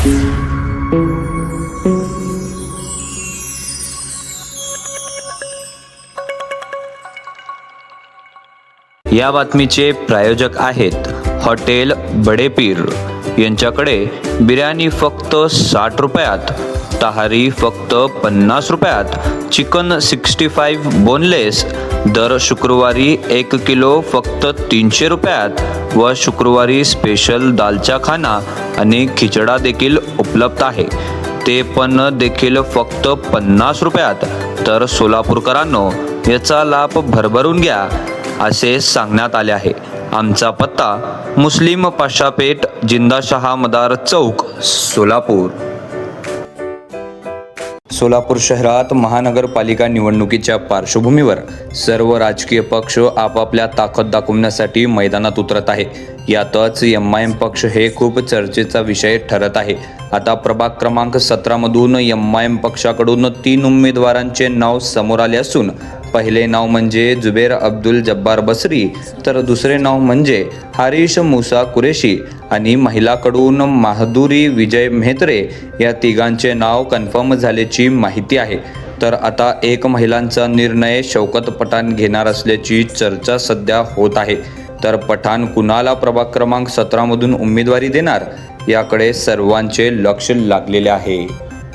या बातमीचे प्रायोजक आहेत हॉटेल बडेपीर। यांच्याकडे बिर्याणी फक्त 60 रुपयात, तहारी फक्त 50 रुपयात, चिकन 65 बोनलेस दर शुक्रवारी 1 किलो फक्त 300 रुपयात व शुक्रवारी स्पेशल दालचा खाना आणि खिचडा देखील उपलब्ध आहे, ते पण देखील फक्त 50 रुपयात। तर सोलापूरकरांनो, याचा लाभ भरभरून घ्या असे सांगण्यात आले आहे। आमचा पत्ता मुस्लिम पाशापेठ, जिंदाशहा मदार चौक, सोलापूर। सोलापूर शहरात महानगरपालिका निवडणुकीच्या पार्श्वभूमीवर सर्व राजकीय पक्ष आपापल्या ताकद दाखवण्यासाठी मैदानात उतरत आहे। यातच MIM पक्ष हे खूप चर्चेचा विषय ठरत आहे। आता प्रभाग क्रमांक 17 मधून MIM पक्षाकडून 3 उमेदवारांचे नाव समोर आले असून पहिले नाव म्हणजे जुबेर अब्दुल जब्बार बसरी, तर दुसरे नाव म्हणजे हारिश मुसा कुरेशी आणि महिलाकडून माधुरी विजय मेहत्रे या तिघांचे नाव कन्फर्म झाल्याची माहिती आहे। तर आता एक महिलांचा निर्णय शौकत पठाण घेणार असल्याची चर्चा सध्या होत आहे। तर पठाण कुणाला प्रभाग क्रमांक 17 मधून उमेदवारी देणार याकडे सर्वांचे लक्ष लागलेले आहे।